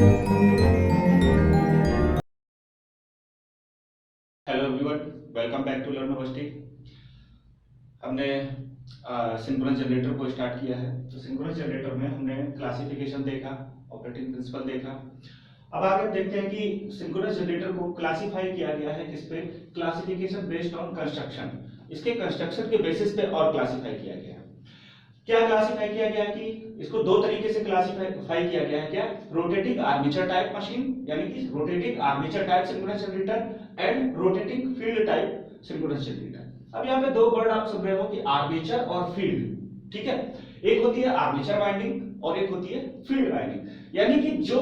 Hello everyone, welcome back to learn university. हमने synchronous generator को start किया है। तो सिंक्रोनस जनरेटर में हमने क्लासिफिकेशन देखा, ऑपरेटिंग प्रिंसिपल देखा। अब आगे हम देखते हैं कि सिंक्रोनस जनरेटर को क्लासिफाई किया गया है किस पे? Classification based on construction. इसके कंस्ट्रक्शन के बेसिस पे और क्लासिफाई किया गया है। क्या क्लासिफाई किया गया कि इसको दो तरीके से क्लासिफाई किया गया है। क्या? रोटेटिंग आर्मेचर टाइप मशीन, यानी कि rotating armature type synchronous generator and rotating field type synchronous generator. अब यहाँ पे दो वर्ड आप सुन रहे हो कि आर्मेचर और फील्ड। ठीक है, एक होती है आर्मेचर वाइंडिंग और एक होती है फील्ड वाइंडिंग। यानी कि जो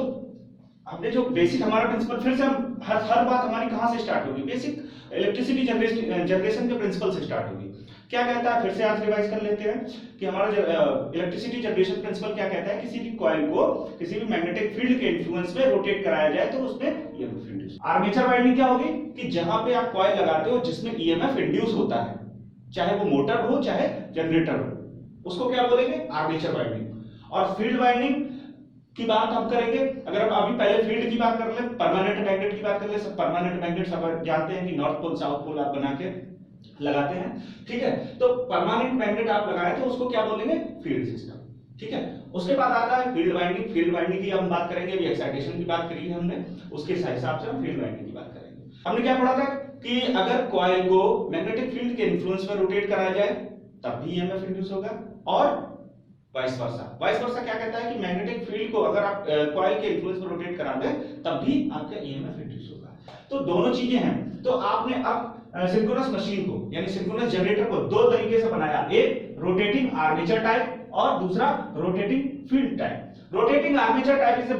हमने जो बेसिक हमारा प्रिंसिपल, फिर से हम हर बात हमारी कहां से स्टार्ट होगी? बेसिक इलेक्ट्रिसिटी जनरेशन के प्रिंसिपल से स्टार्ट होगी। क्या कहता है, फिर से आज रिवाइज कर लेते हैं कि हमारा इलेक्ट्रिसिटी जनरेशन प्रिंसिपल क्या कहता है? किसी भी कॉइल को किसी भी मैग्नेटिक फील्ड के इन्फ्लुएंस में रोटेट कराया जाए तो उसमें ईएमएफ इंड्यूस। आर्मेचर वाइंडिंग क्या होगी कि जहां पे आप कॉइल लगाते हो जिसमें ईएमएफ इंड्यूस होता है, चाहे वो मोटर हो चाहे जनरेटर हो, उसको क्या बोलेंगे? Armature winding. और फील्ड वाइंडिंग की बात हम करेंगे। अगर हम अभी पहले फील्ड की बात कर ले, परमानेंट मैग्नेट की बात कर ले। सब परमानेंट मैग्नेट सब जानते हैं कि नॉर्थ पोल साउथ पोल आप बना के लगाते हैं। ठीक है, तो परमानेंट मैग्नेट आप लगाए तो उसको क्या बोलेंगे? Field system. ठीक है, उसके बाद आता है फील्ड वाइंडिंग। फील्ड वाइंडिंग की हम बात करेंगे, अभी एक्साइटेशन की बात करी है हमने, उसके हिसाब से हम फील्ड वाइंडिंग की बात करेंगे। हमने क्या पढ़ा था कि अगर कॉइल को मैग्नेटिक फील्ड के इन्फ्लुएंस में रोटेट कराया जाए तब भी ईएमएफ इंड्यूस होगा, और वाइस वर्सा। वाइस वर्सा क्या कहता है कि मैग्नेटिक फील्ड को अगर आप कॉइल के इन्फ्लुएंस में रोटेट करा दें तब भी आपका ईएमएफ इंड्यूस होगा। तो दोनों चीजें हैं। तो आपने अब सिंक्रोनस मशीन को यानी सिंक्रोनस जनरेटर को दो तरीके से बनाया, एक रोटेटिंग आर्मेचर टाइप और दूसरा rotating field type. Rotating armature type is a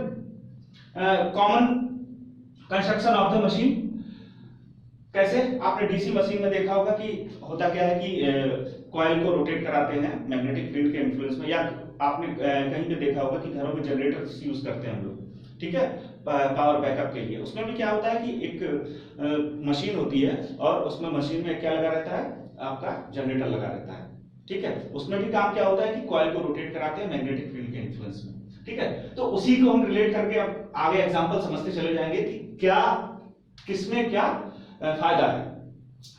common construction of the machine. कैसे? आपने डीसी मशीन में देखा होगा कि होता क्या है कि कॉइल को रोटेट कराते हैं मैग्नेटिक फील्ड के इन्फ्लुएंस में, या आपने कहीं पे देखा होगा कि घरों में जनरेटर यूज करते हैं हम लोग। ठीक है, पावर बैकअप के लिए। उसमें भी क्या होता है कि एक मशीन होती है और उसमें मशीन में क्या लगा रहता है? आपका जनरेटर लगा रहता है। ठीक है, उसमें भी काम क्या होता है कि कॉइल को रोटेट कराते हैं मैग्नेटिक फील्ड के इन्फ्लुएंस में। ठीक है, तो उसी को हम रिलेट करके अब आगे एग्जांपल समझते चले जाएंगे कि क्या किसमें क्या फायदा है।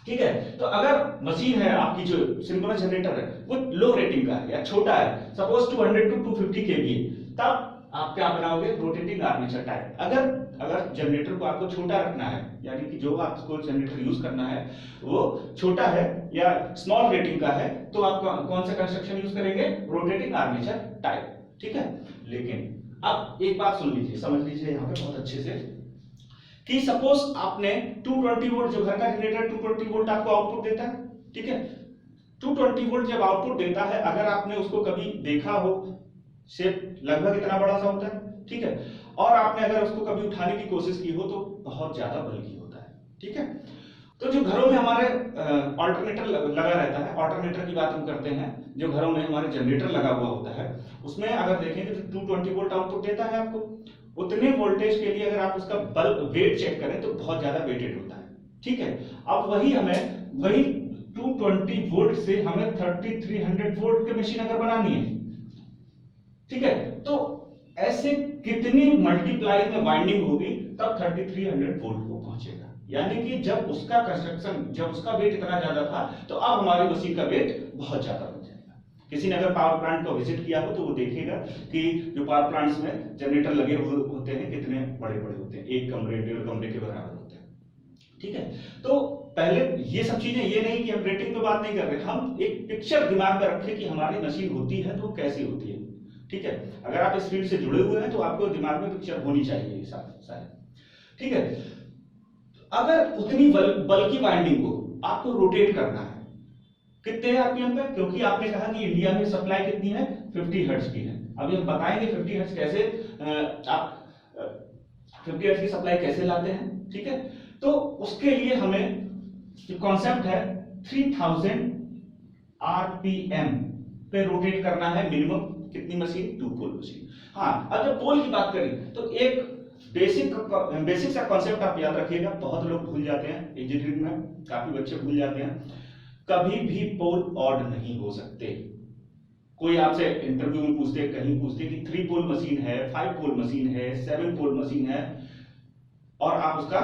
ठीक है, तो अगर मशीन है आपकी जो सिंक्रोनस जनरेटर है वो लो रेटिंग का है या छोटा है, सपोज 200 to 250 केवीए, तब आप क्या बनाओगे? Rotating armature type. अगर जनरेटर को आपको छोटा रखना है, यानी कि जो आपको जनरेटर यूज करना है वो छोटा है या स्मॉल रेटिंग का है, तो आप कौन सा कंस्ट्रक्शन यूज करेंगे? Rotating armature type. ठीक है, लेकिन अब एक बात सुन लीजिए, समझ लीजिए यहाँ पे बहुत अच्छे से कि सपोज आपने 220 वोल्ट, जो घर का जनरेटर 220 वोल्ट आपको आउटपुट देता है। ठीक है, 220 वोल्ट जब आउटपुट देता है, अगर आपने उसको कभी देखा हो, शेप लगभग इतना बड़ा सा होता है। ठीक है, और आपने अगर उसको कभी उठाने की कोशिश की हो तो बहुत ज्यादा बल्कि होता है। ठीक है, तो जो घरों में हमारे ऑल्टरनेटर लगा रहता है, ऑल्टरनेटर की बात हम करते हैं, जो घरों में हमारे जनरेटर लगा हुआ होता है, उसमें अगर देखेंगे तो 220 वोल्ट आउटपुट देता है आपको। उतने वोल्टेज के लिए अगर आप उसका बल्ब वेट चेक करें तो बहुत ज्यादा वेटेड होता है। ठीक है, अब वही 220 वोल्ट से हमें 3300 वोल्ट की मशीन अगर बनानी है, ठीक है, तो ऐसे कितनी मल्टीप्लाई में वाइंडिंग होगी तब 3300 वोल्ट को पहुंचेगा। यानी कि जब उसका कंस्ट्रक्शन, जब उसका वेट इतना ज्यादा था तो अब हमारी मशीन का वेट बहुत ज्यादा हो जाएगा। किसी ने अगर पावर प्लांट को विजिट किया हो तो वो देखेगा कि जो पावर प्लांट्स में जनरेटर लगे हुए होते हैं कितने बड़े बड़े होते हैं, एक कमरे डेढ़ कमरे के बराबर होते हैं। ठीक है, तो पहले ये सब चीजें, ये नहीं कि हम रेटिंग पे बात नहीं कर रहे, हम एक पिक्चर दिमाग में रखें कि हमारी मशीन होती है तो कैसी होती है। ठीक है, अगर आप इस फील्ड से जुड़े हुए हैं तो आपको दिमाग में पिक्चर होनी चाहिए शायद। ठीक है, अगर उतनी बल्कि वाइंडिंग को आपको रोटेट करना है, कितने आरपीएम पे? क्योंकि आपने कहा कि इंडिया में सप्लाई कितनी है? 50 हर्ट्ज की है। अभी हम बताएंगे 50 हर्ट्ज कैसे आप 50 हर्ट्ज की सप्लाई कैसे लाते हैं। ठीक है, तो उसके लिए हमें कॉन्सेप्ट है 3000 आरपीएम पे रोटेट करना है मिनिमम। कितनी मशीन? 2 pole machine. हाँ, अब जब पोल की बात करें तो एक बेसिक सा कॉन्सेप्ट आप याद रखिएगा, बहुत लोग भूल जाते हैं, इंजीनियरिंग में काफी बच्चे भूल जाते हैं। कभी भी पोल ऑड नहीं हो सकते। कोई आपसे इंटरव्यू में पूछते, कहीं पूछते कि 3 पोल मशीन है, 5 पोल मशीन है, 7 पोल मशीन है, और आप उसका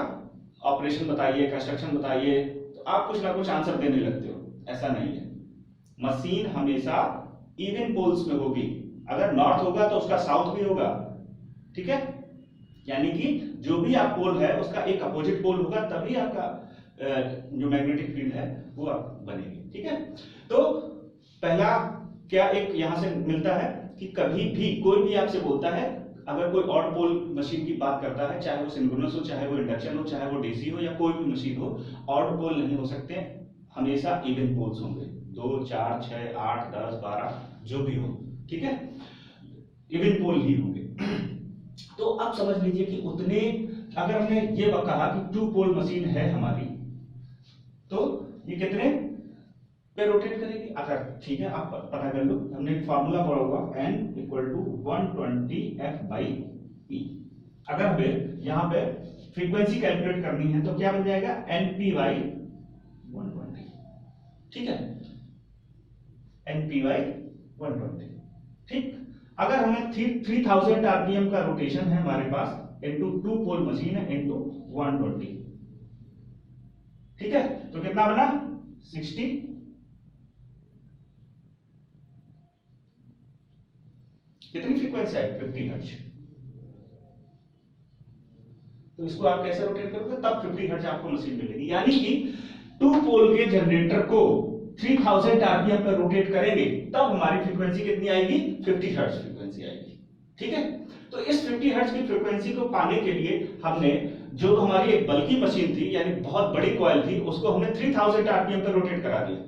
ऑपरेशन बताइए, कंस्ट्रक्शन बताइए, तो आप कुछ ना कुछ आंसर देने लगते हो। ऐसा नहीं है, मशीन हमेशा इवन पोल्स में होगी। अगर नॉर्थ होगा तो उसका साउथ भी होगा, ठीक है, यानी कि जो भी आप पोल है उसका एक अपोजिट पोल होगा, तभी आपका जो मैग्नेटिक फील्ड है वो आप बनेगी, ठीक है। तो पहला क्या एक यहां से मिलता है कि कभी भी कोई भी आपसे बोलता है, अगर कोई ऑड पोल मशीन की बात करता है, चाहे वो सिंक्रोनस हो, चाहे वो इंडक्शन हो, चाहे वो डीसी हो, या कोई भी मशीन हो, ऑड पोल नहीं हो सकते, हमेशा इवन पोल्स होंगे, 2 4 6 8 10 12 जो भी हो, ठीक है, इवन पोल ही होंगे। तो अब समझ लीजिए कि उतने, अगर हमने ये कहा कि 2 पोल मशीन है हमारी, तो ये कितने पे रोटेट करेगी? अगर ठीक है, आप पता कर लो, हमने एक फार्मूला पढ़ा होगा, N = 120 F/P। अगर हमें यहाँ पे फ्रीक्वेंसी कैलकुलेट करनी है तो क्या बन जाएगा? NP/120, ठीक है, NP/120, ठीक। अगर हमें 3000 आरपीएम का रोटेशन है हमारे पास, इनटू 2 पोल मशीन है, इनटू 120, ठीक है, तो कितना बना? 60। कितनी फ्रीक्वेंसी आई? 50 हर्ट्ज। तो इसको आप कैसे रोटेट करोगे? तब 50 हर्ट्ज आपको मशीन मिलेगी, यानी कि 2 पोल के जनरेटर को 3000 आरपीएम पर रोटेट करेंगे तब हमारी फ्रीक्वेंसी कितनी आएगी? 50 हर्ट्ज फ्रीक्वेंसी आएगी, ठीक है। तो इस 50 हर्ट्ज की फ्रीक्वेंसी को पाने के लिए हमने, जो हमारी एक बल्कि मशीन थी, यानी बहुत बड़ी कॉइल थी, उसको हमने 3000 आरपीएम पर रोटेट करा दिया।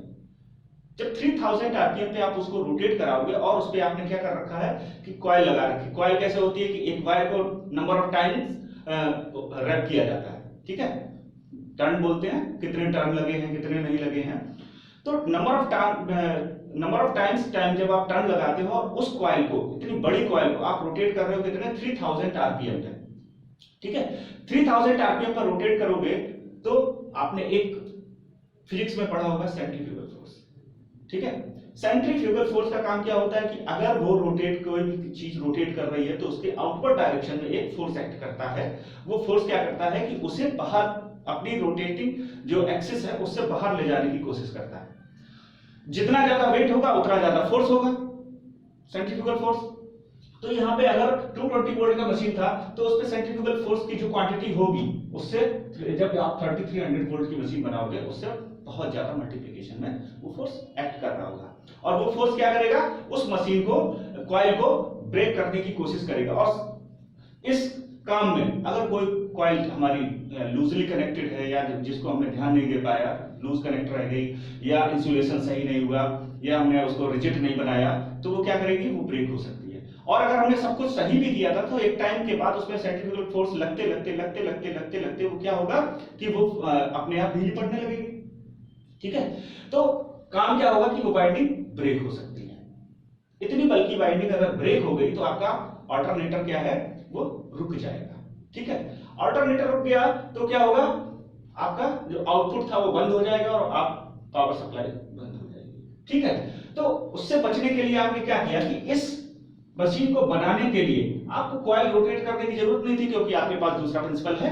जब 3000 आरपीएम पे आप उसको रोटेट कराओगे, और उस पे आपने क्या कर रखा है कि कॉइल लगा रखी। कॉइल कैसे होती है कि एक वायर को नंबर ऑफ टाइम्स रैप किया जाता है, ठीक है, टर्न बोलते हैं, कितने टर्न लगे हैं, कितने नहीं लगे हैं। तो नंबर ऑफ टाइम्स जब आप टर्न लगाते हो, और उस कॉइल को, इतनी बड़ी कॉइल को आप रोटेट कर रहे हो कितने? 3000 आरपीएम पे, ठीक है। 3000 आरपीएम पर रोटेट करोगे तो आपने एक फिजिक्स में पढ़ा होगा सेंट्रीफ्यूगल फोर्स, ठीक है। सेंट्रीफ्यूगल फोर्स का काम क्या होता है कि अगर वो कोई भी चीज रोटेट कर रही है तो उसके आउटवर्ड डायरेक्शन में एक फोर्स एक्ट करता है। वो फोर्स क्या करता है कि उसे बाहर, अपनी रोटेटिंग जो एक्सिस है उससे बाहर ले जाने की कोशिश करता है। जितना ज्यादा वेट होगा उतना ज्यादा फोर्स होगा, सेंट्रीफ्यूगल फोर्स। तो यहाँ पे अगर 220 वोल्ट का मशीन था तो उस पे सेंट्रीफ्यूगल फोर्स की जो क्वांटिटी होगी उससे, जब आप 3300 वोल्ट की मशीन बनाओगे, उससे बहुत ज्यादा मल्टीप्लिकेशन में वो फोर्स एक्ट कर रहा होगा। और वो फोर्स क्या करेगा? उस मशीन को, कॉइल को ब्रेक करने की कोशिश करेगा। और इस काम में अगर कोई कॉइल हमारी लूजली कनेक्टेड है, या जिसको हमने ध्यान नहीं दे पाया, लूज कनेक्ट रह गई, या इंसुलेशन सही नहीं हुआ, या हमने उसको रिजिड नहीं बनाया, तो वो क्या करेगी? वो ब्रेक हो सकती है। और अगर हमने सब कुछ सही भी किया था तो एक टाइम के बाद उसमें सेंट्रीफ्यूगल फोर्स लगते वो क्या होगा कि वो अपने आप ढीली पड़ने लगेगी, ठीक है। तो काम क्या होगा कि वो वाइंडिंग ब्रेक हो सकती है। इतनी बल्कि वाइंडिंग अगर ब्रेक हो गई तो आपका ऑल्टरनेटर क्या है? वो रुक जाएगा, ठीक है। ऑल्टरनेटर रुक गया तो क्या होगा? आपका जो आउटपुट था वो बंद हो जाएगा और आप पावर सप्लाई बंद हो जाएगी, ठीक है। तो उससे बचने के लिए आपने क्या किया कि इस मशीन को बनाने के लिए आपको कॉइल रोटेट करने की जरूरत नहीं थी, क्योंकि आपके पास दूसरा प्रिंसिपल है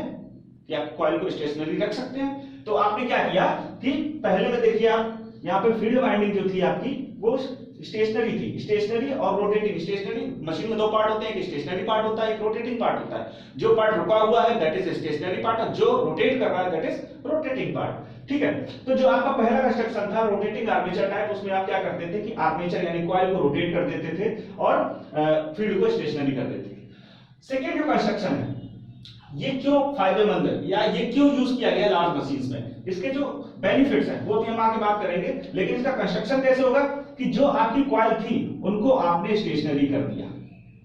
कि आप कॉइल को स्टेशनरी रख सकते हैं। तो आपने क्या किया कि पहले में देखिए, आप यहाँ पे फील्ड वाइंडिंग जो थी आपकी, वो स्टेशनरी थी। स्टेशनरी और रोटेटिंग, स्टेशनरी मशीन में 2 पार्ट होते हैं, एक स्टेशनरी पार्ट होता है, एक रोटेटिंग पार्ट होता है। जो पार्ट रुका हुआ है दैट इज स्टेशनरी पार्ट, और जो रोटेट कर रहा है दैट इज रोटेटिंग पार्ट, ठीक है। तो जो आपका पहला कंस्ट्रक्शन था रोटेटिंग आर्मेचर टाइप, उसमें आप क्या करते थे कि आर्मेचर यानी कॉइल को रोटेट कर देते थे और फील्ड को स्टेशनरी कर देते थे। सेकेंड जो कंस्ट्रक्शन है, ये क्यों फायदेमंद है या ये क्यों यूज किया गया लार्ज मशीन्स में, इसके जो बेनिफिट्स हैं वो भी हम आगे बात करेंगे। लेकिन इसका कंस्ट्रक्शन कैसे होगा कि जो आपकी कॉइल थी उनको आपने स्टेशनरी कर दिया,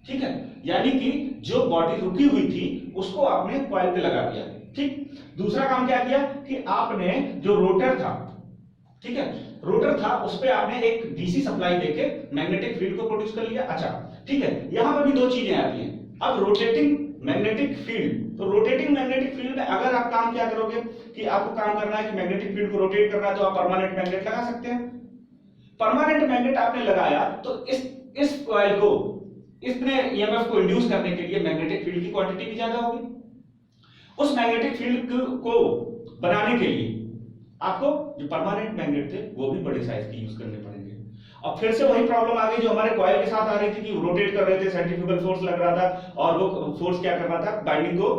ठीक है, यानी कि जो बॉडी रुकी हुई थी उसको आपने कॉइल पे लगा दिया, ठीक। दूसरा काम क्या किया कि आपने जो रोटर था, ठीक है, रोटर था उस पे आपने एक डीसी सप्लाई देके मैग्नेटिक फील्ड को प्रोड्यूस कर लिया। अच्छा, ठीक है, यहां पर भी 2 चीजें आती हैं। अब रोटेटिंग मैग्नेटिक फील्ड, तो रोटेटिंग मैग्नेटिक फील्ड में अगर आप काम क्या करोगे कि आपको काम करना है कि मैग्नेटिक फील्ड को रोटेट करना है, तो आप परमानेंट मैग्नेट लगा सकते हैं। परमानेंट मैग्नेट आपने लगाया तो इस कॉइल को, इसने ईएमएफ को इंड्यूस करने के लिए मैग्नेटिक फील्ड की क्वांटिटी भी ज्यादा होगी। उस मैग्नेटिक फील्ड को बनाने के लिए आपको जो परमानेंट मैग्नेट थे वो भी बड़े साइज के यूज करने पड़ेंगे। अब फिर से वही प्रॉब्लम आ गई जो हमारे कॉइल के साथ आ रही थी कि रोटेट कर रहे थे, सेंट्रीफ्यूगल फोर्स लग रहा था और वो फोर्स क्या कर रहा था, बाइंडिंग को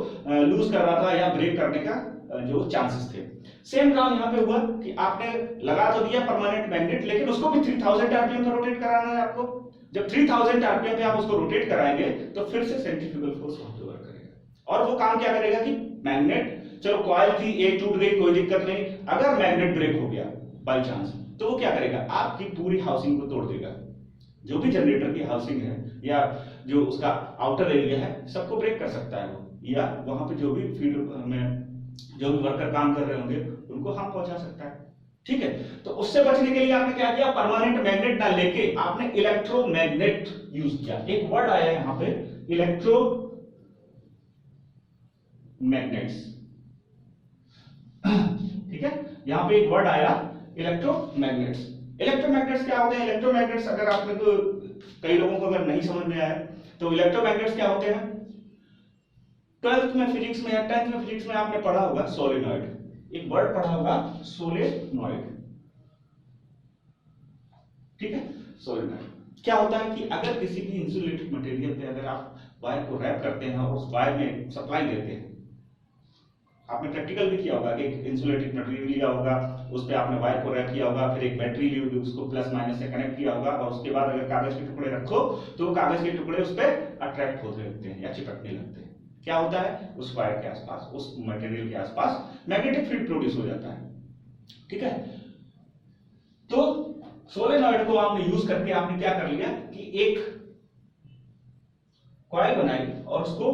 लूज कर रहा था या ब्रेक करने का जो चांसेस थे। सेम काम यहाँ पे हुआ कि आपने लगा तो दिया परमानेंट मैग्नेट, लेकिन उसको भी 3000 आरपीएम पे रोटेट कराना है आपको। जब 3000 आरपीएम पे आप उसको रोटेट कराएंगे तो फिर से सेंट्रीफ्यूगल फोर्स वहां पे वर्क करेगा और वो काम क्या करेगा कि मैग्नेट, चलो कॉइल थी, एक टूट गई, कोई दिक्कत नहीं, अगर मैग्नेट ब्रेक हो गया बाय चांस तो वो क्या करेगा, आपकी पूरी हाउसिंग को तोड़ देगा। जो भी जनरेटर की हाउसिंग है या जो उसका आउटर एरिया है सबको ब्रेक कर सकता है वो, या वहां पे जो भी फील्ड में जो भी वर्कर काम कर रहे होंगे उनको हार्म पहुंचा सकता है। ठीक है, तो उससे बचने के लिए आपने क्या किया, परमानेंट मैग्नेट ना लेके आपने इलेक्ट्रोमैग्नेट यूज किया। एक वर्ड आया है यहाँ पे, इलेक्ट्रो मैग्नेट्स। ठीक है, यहाँ पे एक वर्ड आया इलेक्ट्रोमैग्नेट्स। इलेक्ट्रोमैग्नेट्स क्या होते हैं? इलेक्ट्रोमैग्नेट्स अगर आपने को कई लोगों को अगर नहीं समझ में आया तो इलेक्ट्रोमैग्नेट्स क्या होते हैं, 12th में फिजिक्स में या 10th में फिजिक्स में आपने पढ़ा होगा सोलेनॉइड, एक वर्ड पढ़ा होगा सोलेनॉइड। ठीक है, सोलेनॉइड क्या होता है कि अगर किसी भी इंसुलेटेड मटेरियल पे अगर आप वायर को रैप करते हैं और उस वायर में सप्लाई देते हैं, आपने प्रैक्टिकल भी किया होगा कि इंसुलेटेड मटेरियल लिया होगा, उस पे आपने वायर को रैप किया होगा, फिर एक बैटरी ली होगी, उसको प्लस माइनस से कनेक्ट किया होगा और उसके बाद अगर कागज के टुकड़े रखो तो वो कागज के टुकड़े उस पर अट्रैक्ट होते लगते हैं या चिपकने लगते हैं। क्या होता है, उस वायर के आसपास, उस मटेरियल के आसपास मैग्नेटिक फील्ड प्रोड्यूस हो जाता है। ठीक है, तो सोलेनॉइड को आपने यूज करके आपने क्या कर लिया कि एक कॉइल बनाई और उसको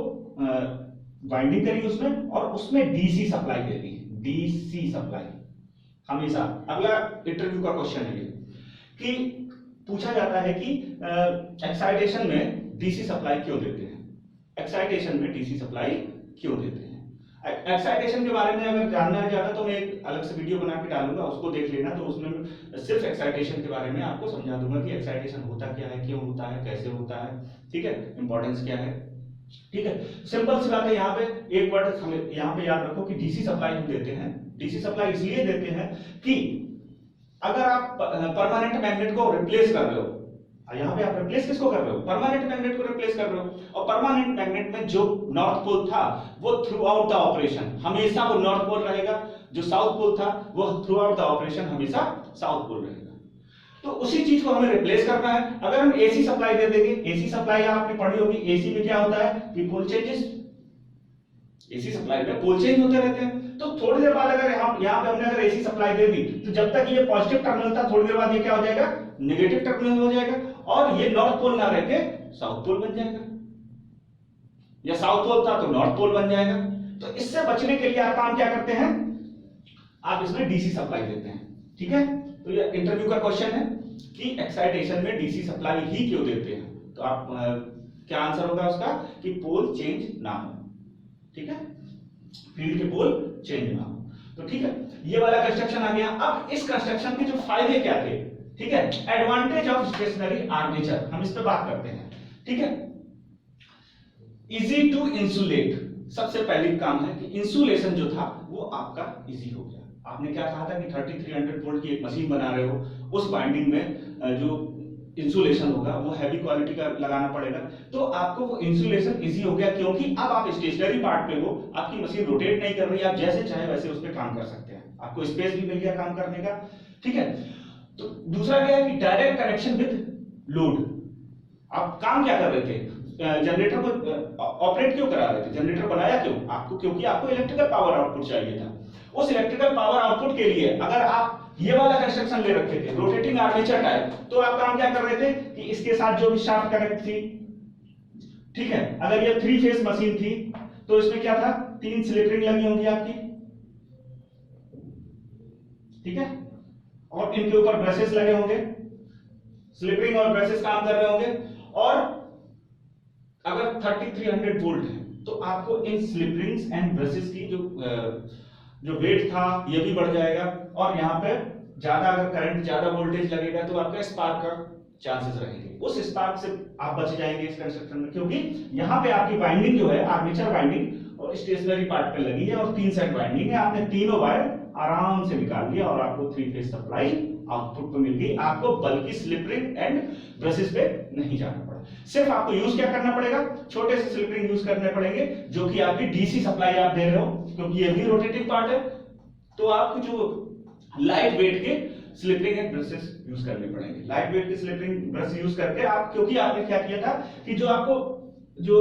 बाइंडिंग करी उसमें और उसमें डीसी सप्लाई दे दी। डीसी सप्लाई हमेशा, अगला इंटरव्यू का क्वेश्चन है ये कि पूछा जाता है कि एक्साइटेशन में डीसी सप्लाई क्यों देते हैं, एक्साइटेशन में डीसी सप्लाई क्यों देते हैं। एक्साइटेशन के बारे में अगर जानना है ज्यादा तो मैं एक अलग से वीडियो बना के डालूंगा, उसको देख लेना। तो उसमें सिर्फ एक्साइटेशन के बारे में आपको समझा दूंगा कि एक्साइटेशन होता क्या है, क्यों होता है, कैसे होता है, ठीक है, इंपॉर्टेंस क्या है। ठीक है, सिंपल सी बात है। यहाँ पे एक वर्ड हमें यहाँ पे याद रखो कि डीसी सप्लाई हम देते हैं। डीसी सप्लाई इसलिए देते हैं कि अगर आप परमानेंट मैग्नेट को रिप्लेस कर रहे हो, यहाँ पे आप रिप्लेस किसको कर रहे हो, परमानेंट मैग्नेट को रिप्लेस कर रहे हो, और परमानेंट मैग्नेट में जो नॉर्थ पोल था वो थ्रू आउट द ऑपरेशन हमेशा वो नॉर्थ पोल रहेगा, जो साउथ पोल था वो थ्रू आउट द ऑपरेशन हमेशा साउथ पोल रहेगा। तो उसी चीज को हमें रिप्लेस करना है। अगर हम एसी सप्लाई दे देंगे, एसी सप्लाई आपने पढ़ी होगी, एसी में क्या होता है कि पोल चेंजेस, एसी सप्लाई में पोल चेंज होते रहते हैं। तो थोड़ी देर बाद अगर यहाँ पे हमने अगर एसी सप्लाई दे दी तो जब तक ये पॉजिटिव टर्मिनल था, थोड़ी देर बाद ये क्या हो जाएगा, नेगेटिव टर्मिनल हो जाएगा और ये नॉर्थ पोल ना रहकर साउथ पोल बन जाएगा, या साउथ पोल था तो नॉर्थ पोल बन जाएगा। तो इससे बचने के लिए आप काम क्या करते हैं, आप इसमें डीसी सप्लाई देते हैं। ठीक है, तो ये इंटरव्यू का क्वेश्चन है कि एक्साइटेशन में डीसी सप्लाई ही क्यों देते हैं। तो आप क्या आंसर होगा उसका कि पोल चेंज ना हो। ठीक है, फील्ड के पोल चेंज ना हो। तो ठीक है, ये वाला कंस्ट्रक्शन आ गया। अब इस कंस्ट्रक्शन के जो फायदे क्या थे, ठीक है, एडवांटेज ऑफ स्टेशनरी आर्मेचर, हम इस पे बात करते हैं। ठीक है, इजी टू इंसुलेट, सबसे पहले काम है कि इंसुलेशन जो था वो आपका इजी हो गया। आपने क्या कहा था कि 3300 वोल्ट की एक मशीन बना रहे हो, उस बाइंडिंग में जो इंसुलेशन होगा वो हैवी क्वालिटी का लगाना पड़ेगा, तो आपको वो इंसुलेशन इजी हो गया क्योंकि अब आप स्टेशनरी पार्ट पे हो, आपकी मशीन रोटेट नहीं कर रही, आप जैसे चाहे वैसे उस पर काम कर सकते हैं, आपको स्पेस भी मिल गया काम करने का। ठीक है, तो दूसरा क्या है कि डायरेक्ट कनेक्शन विद लोड। आप काम क्या कर रहे थे, जनरेटर को ऑपरेट क्यों करा रहे थे, जनरेटर बनाया क्यों आपको, क्योंकि आपको इलेक्ट्रिकल पावर आउटपुट चाहिए था। उस इलेक्ट्रिकल पावर आउटपुट के लिए अगर आप ये वाला कंस्ट्रक्शन ले रखे थे रोटेटिंग आर्मेचर टाइप, तो आप काम क्या कर रहे थे कि इसके साथ जो भी शाफ्ट कनेक्ट थी, ठीक है, अगर ये 3 फेज मशीन थी तो इसमें क्या था, 3 स्लिप रिंग लगी होंगी आपकी, ठीक है, और इनके ऊपर ब्रशेस लगे होंगे, स्लिप रिंग और ब्रशेस काम कर रहे होंगे। और अगर 3300 वोल्ट है तो आपको इन स्लिप रिंग्स एंड ब्रशेस की जो वेट था ये भी बढ़ जाएगा, और यहाँ पे ज्यादा अगर करंट ज्यादा वोल्टेज लगेगा तो आपका स्पार्क का चांसेस रहेंगे, उस स्पार्क से आप बच जाएंगे इस कंस्ट्रक्शन में, क्योंकि यहाँ पे आपकी वाइंडिंग जो है आर्मेचर वाइंडिंग और स्टेशनरी पार्ट पे लगी है और 3 सेट वाइंडिंग है, आपने तीनों वायर आराम से निकाल लिया और आपको 3 फेज सप्लाई आउटपुट पे मिल गई, आपको बल्कि स्लिप रिंग एंड ब्रशेस पे नहीं जाना पड़ा। सिर्फ आपको यूज क्या करना पड़ेगा, छोटे से स्लिप रिंग यूज करने पड़ेंगे जो कि आपकी डीसी सप्लाई आप दे रहे हो, क्योंकि ये भी रोटेटिंग पार्ट है, तो आपको जो लाइट वेट के slip ring and brushes use करने पड़ेंगे। लाइट वेट के स्लिप रिंग ब्रश यूज करके आप, क्योंकि आपने क्या किया था कि जो आपको जो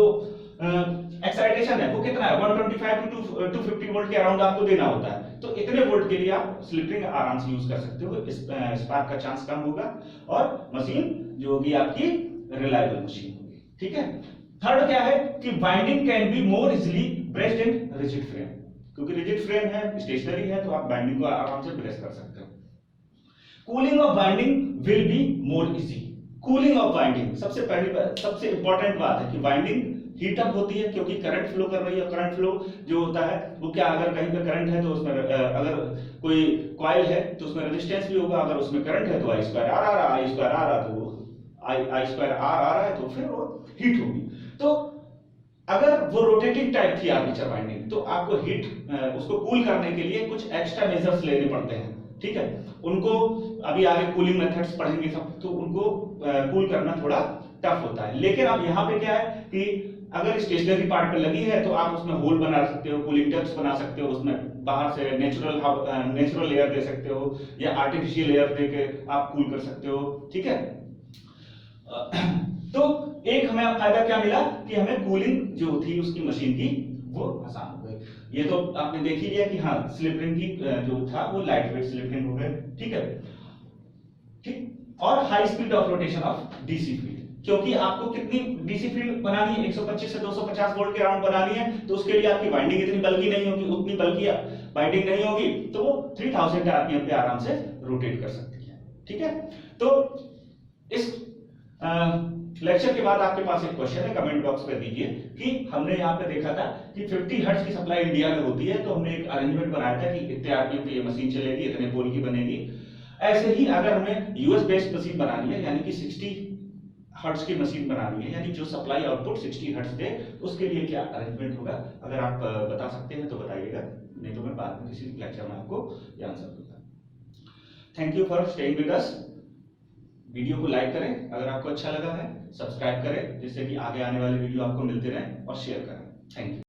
एक्साइटेशन है वो कितना है 125 टू 250 वोल्ट के अराउंड आपको देना होता है, तो इतने वोल्ट के लिए आप स्लिप रिंग आराम से यूज कर सकते हो, स्पार्क का चांस कम होगा और मशीन जो होगी आपकी रिलायबल मशीन होगी। ठीक है, थर्ड क्या है कि binding can be more easily braced in rigid frame, क्योंकि रिजिड फ्रेम है, स्टेशनरी है, तो आप बाइंडिंग को आराम से ब्रेस कर सकते हो। Cooling of binding will be more easy. Cooling of binding सबसे इंपॉर्टेंट बात है कि बाइंडिंग हीट अप होती है, क्योंकि करंट फ्लो कर रही है, करंट फ्लो जो होता है वो क्या, अगर कहीं पे करंट है तो उसमें अगर कोई कॉइल है तो उसमें रेजिस्टेंस भी होगा, अगर उसमें करंट है तो आई स्क्वायर आर आ रहा है, आई स्क्वायर आर आ रहा है तो वो आई स्क्वायर आर आ रहा है तो फिर वो हीट होगी। तो अगर वो रोटेटिंग टाइप थी आर्मेचर वाइंडिंग तो आपको हीट उसको कूल करने के लिए कुछ एक्स्ट्रा मेजर्स लेने पड़ते हैं। ठीक है, उनको अभी आगे कूलिंग मेथड्स पढ़ेंगे सब, तो उनको कूल करना थोड़ा टफ होता है। लेकिन अब यहाँ पे क्या है कि अगर स्टेशनरी पार्ट पे लगी है तो आप उसमें होल बना सकते हो, कूलिंग डक्ट्स बना सकते हो, उसमें बाहर से नेचुरल लेयर दे सकते हो या आर्टिफिशियल लेयर देके आप कूल कर सकते हो। ठीक है, तो एक हमें फायदा क्या मिला कि हमें कूलिंग जो थी उसकी मशीन की वो आसान हो गई। ये तो आपने देख ही लिया कि हाँ स्लिप रिंग की जो था वो लाइट वेट स्लिप रिंग हो गए। ठीक है, ठीक, और high speed of rotation of DC field, क्योंकि आपको कितनी डीसी फील्ड बनानी है 125 से 250 वोल्ट के अराउंड बनानी है, तो उसके लिए आपकी वाइंडिंग इतनी बल्कि नहीं होगी, उतनी बल्कि वाइंडिंग नहीं होगी, तो वो 3000 आरपीएम पे आराम से रोटेट कर सकती है। ठीक है, तो इस लेक्चर के बाद आपके पास एक क्वेश्चन है, कमेंट बॉक्स पे दीजिए कि हमने यहाँ पे देखा था कि 50 हर्ट्ज की सप्लाई इंडिया में होती है, तो हमने एक अरेंजमेंट बनाया था कि इतने आरपीएम पे ये मशीन चलेगी, इतने पोल की बनेगी। ऐसे ही अगर हमें यूएस बेस्ड मशीन बनानी है, यानी कि 60 हर्ट्ज की मशीन बनानी है, यानी जो सप्लाई आउटपुट 60 हर्ट्ज दे, उसके लिए क्या अरेंजमेंट होगा, अगर आप बता सकते हैं तो बताइएगा, नहीं तो मैं बाद में किसी लेक्चर में आपको आंसर दूंगा। Thank you for staying with us. Video को लाइक करें अगर आपको अच्छा लगा है, सब्सक्राइब करें जिससे कि आगे आने वाले वीडियो आपको मिलते रहें, और शेयर करें। Thank you.